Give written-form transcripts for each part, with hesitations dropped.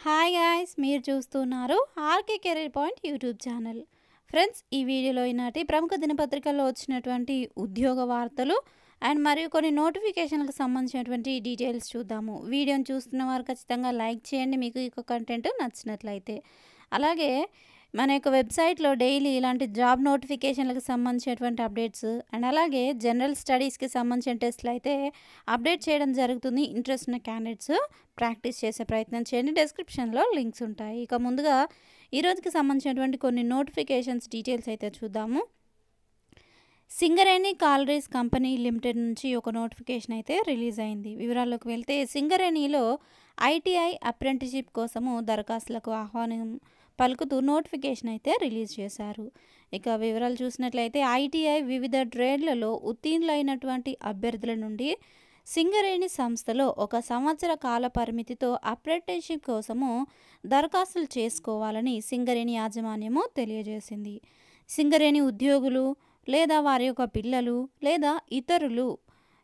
Hi guys, మీరు చూస్తున్నారు RK Career Point YouTube channel. Friends, ఈ వీడియోలో ఈనాటి ప్రముఖ దినపత్రికల్లో వచ్చినటువంటి ఉద్యోగ వార్తలు అండ్ మరియు కొన్ని నోటిఫికేషన్లకు సంబంధించినటువంటి డీటెయిల్స్ చూద్దాము. వీడియోని చూస్తున్న వారు ఖచ్చితంగా లైక్ చేయండి మీకు ఈ కంటెంట్ నచ్చినట్లయితే. అలాగే మన యొక్క వెబ్సైట్లో డైలీ ఇలాంటి జాబ్ నోటిఫికేషన్లకు సంబంధించినటువంటి అప్డేట్స్ అండ్ అలాగే జనరల్ స్టడీస్కి సంబంధించిన టెస్ట్లు అయితే అప్డేట్ చేయడం జరుగుతుంది. ఇంట్రెస్ట్ ఉన్న క్యాండిడేట్స్ ప్రాక్టీస్ చేసే ప్రయత్నం చేయండి. డిస్క్రిప్షన్లో లింక్స్ ఉంటాయి. ఇక ముందుగా ఈరోజుకి సంబంధించినటువంటి కొన్ని నోటిఫికేషన్స్ డీటెయిల్స్ అయితే చూద్దాము. సింగరేణి కాలరీస్ కంపెనీ లిమిటెడ్ నుంచి ఒక నోటిఫికేషన్ అయితే రిలీజ్ అయింది. వివరాల్లోకి వెళ్తే సింగరేణిలో ఐటీఐ అప్రెంటిస్షిప్ కోసము దరఖాస్తులకు ఆహ్వానం పలుకుతూ నోటిఫికేషన్ అయితే రిలీజ్ చేశారు. ఇక వివరాలు చూసినట్లయితే ఐటీఐ వివిధ ట్రేడ్లలో ఉత్తీర్ణులైనటువంటి అభ్యర్థుల నుండి సింగరేణి సంస్థలో 1 సంవత్సర కాల పరిమితితో అప్రెంటిస్షిప్ కోసము దరఖాస్తులు చేసుకోవాలని సింగరేణి యాజమాన్యము తెలియజేసింది. సింగరేణి ఉద్యోగులు లేదా వారి యొక్క పిల్లలు లేదా ఇతరులు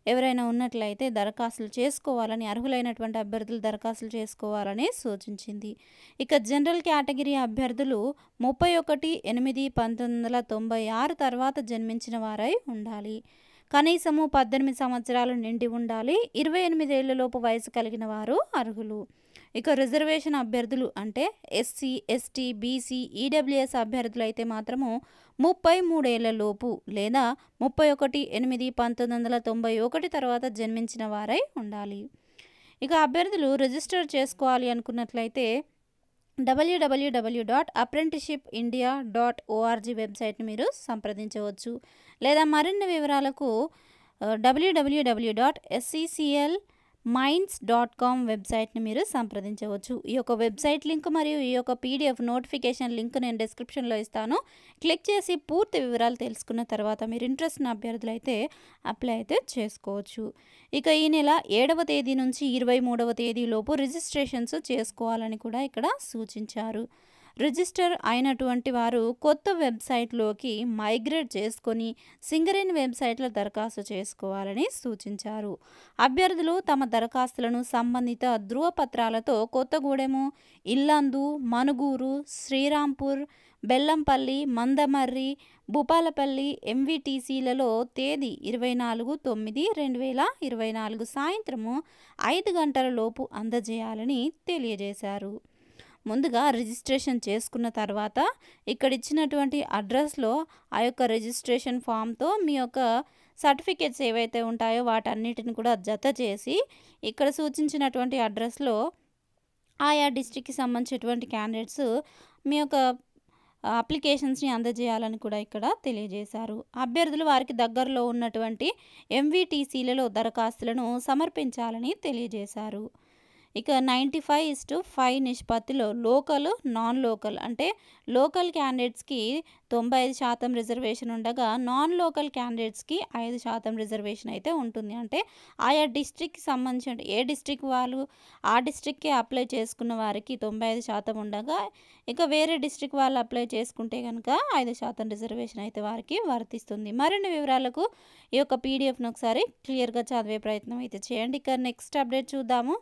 ఎవరైనా ఉన్నట్లయితే దరఖాస్తులు చేసుకోవాలని అర్హులైనటువంటి అభ్యర్థులు దరఖాస్తులు చేసుకోవాలని సూచించింది. ఇక జనరల్ కేటగిరీ అభ్యర్థులు 31/8/1996 తర్వాత జన్మించిన వారై ఉండాలి. కనీసము 18 సంవత్సరాలు నిండి ఉండాలి. 28 ఏళ్లలోపు వయసు కలిగిన వారు అర్హులు. ఇక రిజర్వేషన్ అభ్యర్థులు అంటే ఎస్సీ, ఎస్టీ, బీసీ, ఈడబ్ల్యూఎస్ అభ్యర్థులు అయితే మాత్రము 33 ఏళ్లలోపు లేదా 31/8/1991 తర్వాత జన్మించిన వారై ఉండాలి. ఇక అభ్యర్థులు రిజిస్టర్ చేసుకోవాలి అనుకున్నట్లయితే www.apprenticeshipindia.org వెబ్సైట్ని మీరు సంప్రదించవచ్చు. లేదా మరిన్ని వివరాలకు www.sclminds.com వెబ్సైట్ని మీరు సంప్రదించవచ్చు. ఈ యొక్క వెబ్సైట్ లింక్ మరియు ఈ యొక్క పీడిఎఫ్ నోటిఫికేషన్ లింక్ నేను డిస్క్రిప్షన్లో ఇస్తాను. క్లిక్ చేసి పూర్తి వివరాలు తెలుసుకున్న తర్వాత మీరు ఇంట్రెస్ట్ ఉన్న అభ్యర్థులు అయితే అప్లై అయితే చేసుకోవచ్చు. ఇక ఈ నెల 7వ తేదీ నుంచి 23వ తేదీలోపు రిజిస్ట్రేషన్స్ చేసుకోవాలని కూడా ఇక్కడ సూచించారు. రిజిస్టర్ అయినటువంటి వారు కొత్త వెబ్సైట్లోకి మైగ్రేట్ చేసుకొని సింగరేణి వెబ్సైట్లో దరఖాస్తు చేసుకోవాలని సూచించారు. అభ్యర్థులు తమ దరఖాస్తులను సంబంధిత ధృవపత్రాలతో కొత్తగూడెము, ఇల్లందు, మనుగూరు, శ్రీరాంపూర్, బెల్లంపల్లి, మందమర్రి, భూపాలపల్లి ఎంవిటీసీలలో తేదీ 24/9/2024 సాయంత్రము 5 గంటల లోపు అందజేయాలని తెలియజేశారు. ముందుగా రిజిస్ట్రేషన్ చేసుకున్న తర్వాత ఇక్కడ ఇచ్చినటువంటి అడ్రస్లో ఆ యొక్క రిజిస్ట్రేషన్ ఫామ్తో మీ యొక్క సర్టిఫికేట్స్ ఏవైతే ఉంటాయో వాటన్నిటిని కూడా జత చేసి ఇక్కడ సూచించినటువంటి అడ్రస్లో ఆయా డిస్ట్రిక్ట్కి సంబంధించినటువంటి క్యాండిడేట్స్ మీ యొక్క అప్లికేషన్స్ని అందజేయాలని కూడా ఇక్కడ తెలియజేశారు. అభ్యర్థులు వారికి దగ్గరలో ఉన్నటువంటి ఎంవిటీసీలలో దరఖాస్తులను సమర్పించాలని తెలియజేశారు. ఇక 95:5 నిష్పత్తిలో లోకల్, నాన్ లోకల్ అంటే లోకల్ క్యాండిడేట్స్కి 95% రిజర్వేషన్ ఉండగా నాన్ లోకల్ క్యాండిడేట్స్కి 5% రిజర్వేషన్ అయితే ఉంటుంది. అంటే ఆయా డిస్ట్రిక్ట్కి సంబంధించిన ఏ డిస్ట్రిక్ట్ వాళ్ళు ఆ డిస్ట్రిక్ట్కి అప్లై చేసుకున్న వారికి 95% ఉండగా ఇక వేరే డిస్ట్రిక్ట్ వాళ్ళు అప్లై చేసుకుంటే కనుక 5% రిజర్వేషన్ అయితే వారికి వర్తిస్తుంది. మరిన్ని వివరాలకు ఈ యొక్క పీడిఎఫ్ను ఒకసారి క్లియర్గా చదివే ప్రయత్నం అయితే చేయండి. ఇక నెక్స్ట్ అప్డేట్ చూద్దాము.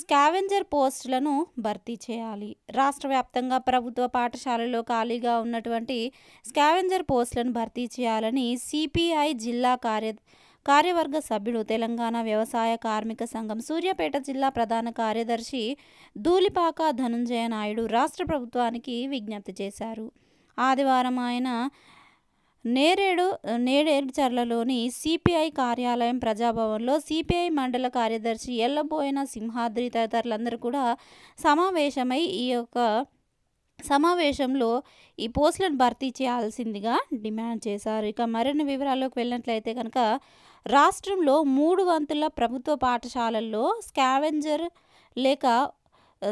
స్కావెంజర్ పోస్టులను భర్తీ చేయాలి. రాష్ట్ర వ్యాప్తంగా ప్రభుత్వ పాఠశాలల్లో ఖాళీగా ఉన్నటువంటి స్కావెంజర్ పోస్టులను భర్తీ చేయాలని సిపిఐ జిల్లా కార్యవర్గ సభ్యుడు తెలంగాణ వ్యవసాయ కార్మిక సంఘం సూర్యాపేట జిల్లా ప్రధాన కార్యదర్శి ధూళిపాక ధనుంజయ నాయుడు రాష్ట్ర ప్రభుత్వానికి విజ్ఞప్తి చేశారు. ఆదివారం ఆయన నేరేడుచర్లలోని సిపిఐ కార్యాలయం ప్రజాభవన్లో సిపిఐ మండల కార్యదర్శి ఎల్లబోయిన సింహాద్రి తదితరులందరూ కూడా సమావేశమై ఈ యొక్క సమావేశంలో ఈ పోస్టులను భర్తీ చేయాల్సిందిగా డిమాండ్ చేశారు. ఇక మరిన్ని వివరాల్లోకి వెళ్ళినట్లయితే కనుక రాష్ట్రంలో 3 వంతుల ప్రభుత్వ పాఠశాలల్లో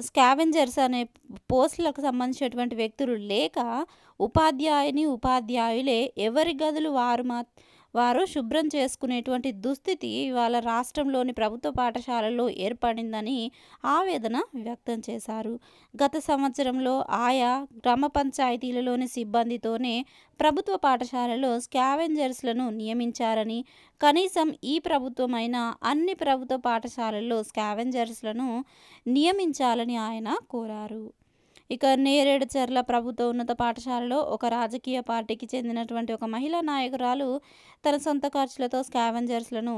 స్కావెంజర్స్ అనే పోస్టులకు సంబంధించినటువంటి వ్యక్తులు లేక ఉపాధ్యాయులే ఎవరి గదులు వారు శుభ్రం చేసుకునేటువంటి దుస్థితి వాళ్ళ రాష్ట్రంలోని ప్రభుత్వ పాఠశాలల్లో ఏర్పడిందని ఆవేదన వ్యక్తం చేశారు. గత సంవత్సరంలో ఆయా గ్రామ పంచాయతీలలోని సిబ్బందితోనే ప్రభుత్వ పాఠశాలలో స్కావెంజర్స్లను నియమించారని, కనీసం ఈ ప్రభుత్వమైనా అన్ని ప్రభుత్వ పాఠశాలల్లో స్కావెంజర్స్లను నియమించాలని ఆయన కోరారు. ఇక నేరేడుచర్ల ప్రభుత్వ ఉన్నత పాఠశాలలో ఒక రాజకీయ పార్టీకి చెందినటువంటి ఒక మహిళా నాయకురాలు తన సొంత ఖర్చులతో స్కావెంజర్స్లను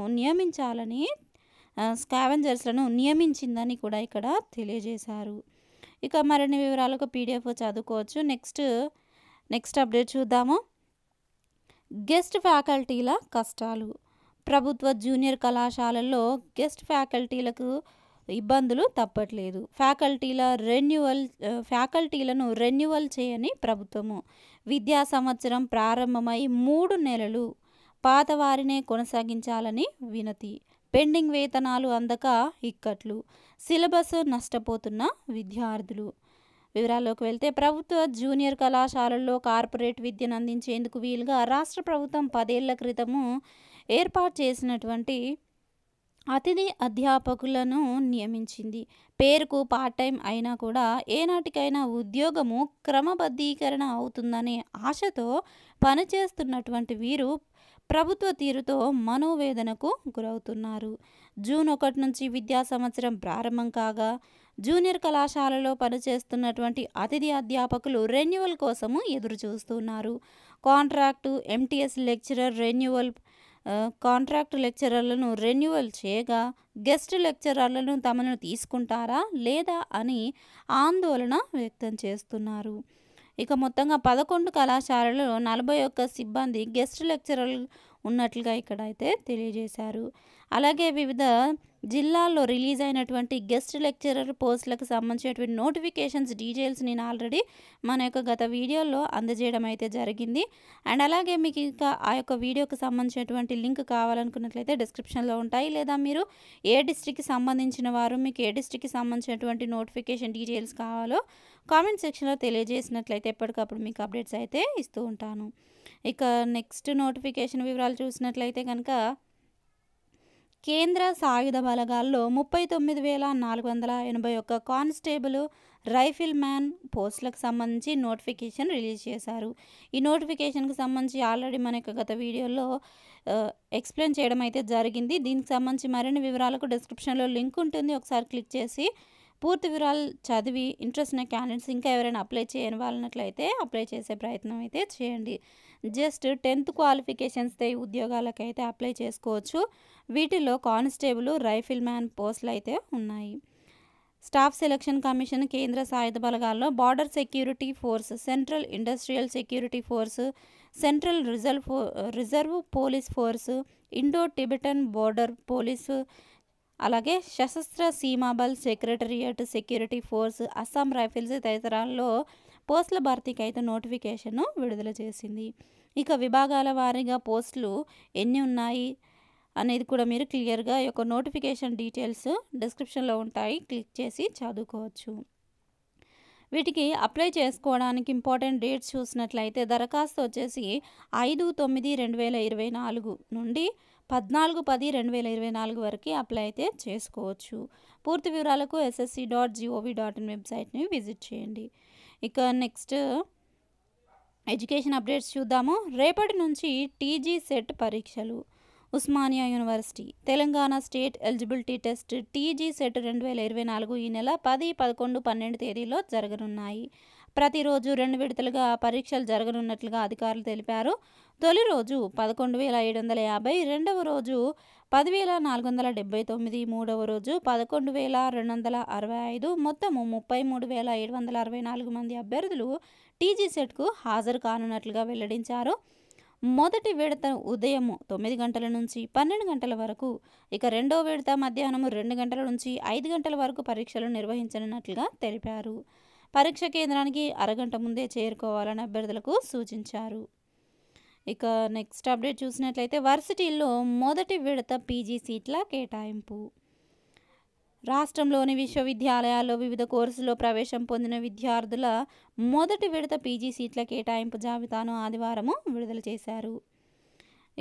నియమించిందని కూడా ఇక్కడ తెలియజేశారు. ఇక మరిన్ని వివరాలకు పీడిఎఫ్ చదువుకోవచ్చు. నెక్స్ట్ అప్డేట్ చూద్దాము. గెస్ట్ ఫ్యాకల్టీల కష్టాలు. ప్రభుత్వ జూనియర్ కళాశాలల్లో గెస్ట్ ఫ్యాకల్టీలకు ఇబ్బందులు తప్పట్లేదు. ఫ్యాకల్టీలను రెన్యువల్ చేయని ప్రభుత్వము. విద్యా సంవత్సరం ప్రారంభమై 3 నెలలు పాతవారినే కొనసాగించాలని వినతి. పెండింగ్ వేతనాలు అందక ఇక్కట్లు. సిలబస్ నష్టపోతున్న విద్యార్థులు. వివరాల్లోకి వెళ్తే ప్రభుత్వ జూనియర్ కళాశాలల్లో కార్పొరేట్ విద్యను అందించేందుకు వీలుగా రాష్ట్ర ప్రభుత్వం 10 ఏళ్ల క్రితము ఏర్పాటు చేసినటువంటి అతిథి అధ్యాపకులను నియమించింది. పేరుకు పార్ట్ టైం అయినా కూడా ఏనాటికైనా ఉద్యోగము క్రమబద్ధీకరణ అవుతుందనే ఆశతో పనిచేస్తున్నటువంటి వీరు ప్రభుత్వ తీరుతో మనోవేదనకు గురవుతున్నారు. జూన్ 1 నుంచి విద్యా సంవత్సరం ప్రారంభం కాగా జూనియర్ కళాశాలలో పనిచేస్తున్నటువంటి అతిథి అధ్యాపకులు రెన్యువల్ కోసము ఎదురు చూస్తున్నారు. కాంట్రాక్ట్ లెక్చరర్లను రెన్యువల్ చేయగా గెస్ట్ లెక్చరర్లను తమను తీసుకుంటారా లేదా అని ఆందోళన వ్యక్తం చేస్తున్నారు. ఇక మొత్తంగా 11 కళాశాలలో 41 సిబ్బంది గెస్ట్ లెక్చరర్లు ఉన్నట్లుగా ఇక్కడైతే తెలియజేశారు. అలాగే వివిధ జిల్లాల్లో రిలీజ్ అయినటువంటి గెస్ట్ లెక్చరర్ పోస్టులకు సంబంధించినటువంటి నోటిఫికేషన్స్ డీటెయిల్స్ నేను ఆల్రెడీ మన యొక్క గత వీడియోలో అందజేయడం అయితే జరిగింది. అండ్ అలాగే మీకు ఇంకా ఆ యొక్క వీడియోకి సంబంధించినటువంటి లింక్ కావాలనుకున్నట్లయితే డిస్క్రిప్షన్లో ఉంటాయి. లేదా మీరు ఏ డిస్ట్రిక్ట్కి సంబంధించిన వారు మీకు ఏ డిస్ట్రిక్ట్కి సంబంధించినటువంటి నోటిఫికేషన్ డీటెయిల్స్ కావాలో కామెంట్ సెక్షన్లో తెలియజేసినట్లయితే ఎప్పటికప్పుడు మీకు అప్డేట్స్ అయితే ఇస్తూ ఉంటాను. ఇక నెక్స్ట్ నోటిఫికేషన్ వివరాలు చూసినట్లయితే కనుక కేంద్ర సాయుధ బలగాల్లో 39,481 కానిస్టేబుల్ రైఫిల్ మ్యాన్ పోస్టులకు సంబంధించి నోటిఫికేషన్ రిలీజ్ చేశారు. ఈ నోటిఫికేషన్కి సంబంధించి ఆల్రెడీ మన యొక్క గత వీడియోలో ఎక్స్ప్లెయిన్ చేయడం అయితే జరిగింది. దీనికి సంబంధించి మరిన్ని వివరాలకు డిస్క్రిప్షన్లో లింక్ ఉంటుంది. ఒకసారి క్లిక్ చేసి పూర్తి వివరాలు చదివి ఇంట్రెస్ట్ ఉన్న క్యాండిడేట్స్ ఇంకా ఎవరైనా అప్లై చేయని వాళ్ళనట్లయితే అప్లై చేసే ప్రయత్నం అయితే చేయండి. జస్ట్ 10th క్వాలిఫికేషన్స్తో ఈ ఉద్యోగాలకైతే అప్లై చేసుకోవచ్చు. వీటిలో కానిస్టేబుల్ రైఫిల్ మ్యాన్ పోస్టులు అయితే ఉన్నాయి. స్టాఫ్ సెలక్షన్ కమిషన్ కేంద్ర సాయుధ బలగాల్లో border security force, central industrial security force, central reserve police force, Indo Tibetan border police, అలాగే Sashastra Seema Bal secretariat security force, Assam rifles తదితరాల్లో పోస్టుల భర్తీకి అయితే నోటిఫికేషన్ను విడుదల చేసింది. ఇక విభాగాల వారీగా పోస్టులు ఎన్ని ఉన్నాయి అనేది కూడా మీరు క్లియర్గా ఈ యొక్క నోటిఫికేషన్ డీటెయిల్స్ డిస్క్రిప్షన్లో ఉంటాయి. క్లిక్ చేసి చదువుకోవచ్చు. వీటికి అప్లై చేసుకోవడానికి ఇంపార్టెంట్ డేట్స్ చూసినట్లయితే దరఖాస్తు వచ్చేసి 5/9/2024 నుండి 14/10/2024 వరకు అప్లై అయితే చేసుకోవచ్చు. పూర్తి వివరాలకు ssc.gov.in వెబ్సైట్ని విజిట్ చేయండి. ఇక నెక్స్ట్ ఎడ్యుకేషన్ అప్డేట్స్ చూద్దాము. రేపటి నుంచి టీజీ సెట్ పరీక్షలు. Osmania university Telangana state eligibility test TG set 2024 ఈ నెల 10, 11, 12 తేదీలో జరగనున్నాయి. ప్రతిరోజు 2 విడతలుగా పరీక్షలు జరగనున్నట్లుగా అధికారులు తెలిపారు. తొలి రోజు 11,750, రెండవ రోజు 10,479, మూడవ రోజు 11,265, మొత్తము 33,764 మంది అభ్యర్థులు టీజీ సెట్కు హాజరు కానున్నట్లుగా వెల్లడించారు. మొదటి విడత ఉదయం 9 గంటల నుంచి 12 గంటల వరకు, ఇక రెండో విడత మధ్యాహ్నం 2 గంటల నుంచి 5 గంటల వరకు పరీక్షలు నిర్వహించనున్నట్లుగా తెలిపారు. పరీక్ష కేంద్రానికి అరగంట ముందే చేరుకోవాలని అభ్యర్థులకు సూచించారు. ఇక నెక్స్ట్ అప్డేట్ చూసినట్లయితే వర్సిటీల్లో మొదటి విడత పీజీ సీట్ల కేటాయింపు. రాష్ట్రంలోని విశ్వవిద్యాలయాల్లో వివిధ కోర్సుల్లో ప్రవేశం పొందిన విద్యార్థుల మొదటి విడత పీజీ సీట్ల కేటాయింపు జాబితాను ఆదివారం విడుదల చేశారు.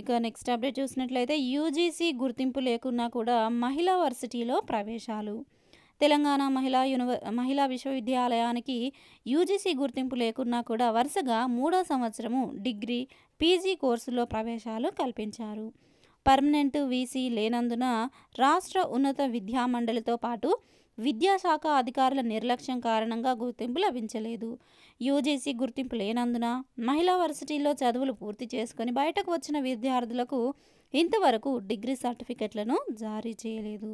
ఇక నెక్స్ట్ అప్డేట్ చూసినట్లయితే యూజీసీ గుర్తింపు లేకున్నా కూడా మహిళా వర్సిటీలో ప్రవేశాలు. తెలంగాణ మహిళా విశ్వవిద్యాలయానికి యూజీసీ గుర్తింపు లేకున్నా కూడా వరుసగా 3వ సంవత్సరము డిగ్రీ, పీజీ కోర్సుల్లో ప్రవేశాలు కల్పించారు. పర్మనెంట్ వీసీ లేనందున రాష్ట్ర ఉన్నత విద్యామండలితో పాటు విద్యాశాఖ అధికారుల నిర్లక్ష్యం కారణంగా గుర్తింపు లభించలేదు. యూజీసీ గుర్తింపు లేనందున మహిళా వర్సిటీల్లో చదువులు పూర్తి చేసుకొని బయటకు వచ్చిన విద్యార్థులకు ఇంతవరకు డిగ్రీ సర్టిఫికెట్లను జారీ చేయలేదు.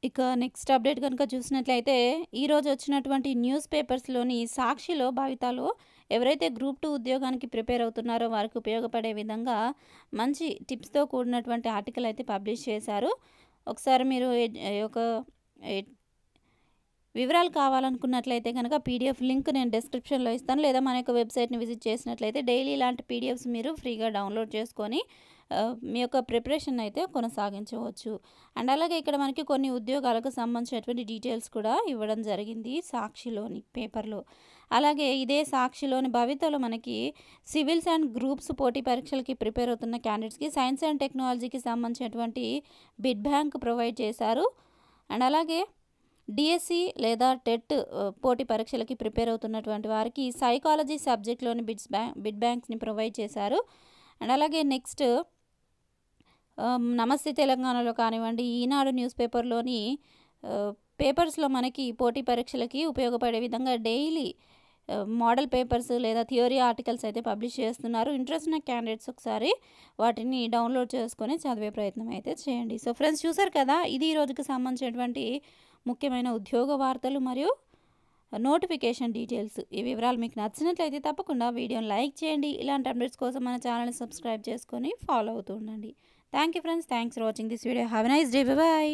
ఇక నెక్స్ట్ అప్డేట్ కనుక చూసినట్లయితే ఈరోజు వచ్చినటువంటి న్యూస్ పేపర్స్లోని సాక్షిలో భవితలో ఎవరైతే గ్రూప్ 2 ఉద్యోగానికి ప్రిపేర్ అవుతున్నారో వారికి ఉపయోగపడే విధంగా మంచి టిప్స్తో కూడినటువంటి ఆర్టికల్ అయితే పబ్లిష్ చేశారు. ఒకసారి మీరు ఒక వివరాలు కావాలనుకున్నట్లయితే కనుక పీడిఎఫ్ లింక్ నేను డిస్క్రిప్షన్లో ఇస్తాను, లేదా మన యొక్క వెబ్సైట్ని విజిట్ చేసినట్లయితే డైలీ ఇలాంటి పీడిఎఫ్స్ మీరు ఫ్రీగా డౌన్లోడ్ చేసుకొని మీ యొక్క ప్రిపరేషన్ అయితే కొనసాగించవచ్చు. అండ్ అలాగే ఇక్కడ మనకి కొన్ని ఉద్యోగాలకు సంబంధించినటువంటి డీటెయిల్స్ కూడా ఇవ్వడం జరిగింది సాక్షిలోని పేపర్లో. అలాగే ఇదే సాక్షిలోని భవితలో మనకి సివిల్స్ అండ్ గ్రూప్స్ పోటీ పరీక్షలకి ప్రిపేర్ అవుతున్న క్యాండిడేట్స్కి సైన్స్ అండ్ టెక్నాలజీకి సంబంధించినటువంటి బిడ్ బ్యాంక్ ప్రొవైడ్ చేశారు. అండ్ అలాగే డిఎస్సి లేదా టెట్ పోటీ పరీక్షలకి ప్రిపేర్ అవుతున్నటువంటి వారికి సైకాలజీ సబ్జెక్ట్లోని బిడ్ బ్యాంక్స్ని ప్రొవైడ్ చేశారు. అండ్ అలాగే నెక్స్ట్ నమస్తే తెలంగాణలో కానివ్వండి, ఈనాడు న్యూస్ పేపర్లోని పేపర్స్లో మనకి పోటీ పరీక్షలకి ఉపయోగపడే విధంగా డైలీ మోడల్ పేపర్స్ లేదా థియరీ ఆర్టికల్స్ అయితే పబ్లిష్ చేస్తున్నారు. ఇంట్రెస్ట్ ఉన్న క్యాండిడేట్స్ ఒకసారి వాటిని డౌన్లోడ్ చేసుకొని చదివే ప్రయత్నం అయితే చేయండి. సో ఫ్రెండ్స్, చూసారు కదా, ఇది ఈ రోజుకి సంబంధించినటువంటి ముఖ్యమైన ఉద్యోగ వార్తలు మరియు నోటిఫికేషన్ డీటెయిల్స్. ఈ వివరాలు మీకు నచ్చినట్లయితే తప్పకుండా వీడియోని లైక్ చేయండి. ఇలాంటి అప్డేట్స్ కోసం మన ఛానల్ని సబ్స్క్రైబ్ చేసుకొని ఫాలో అవుతూ ఉండండి. Thank you friends, thanks for watching this video. Have a nice day. Bye.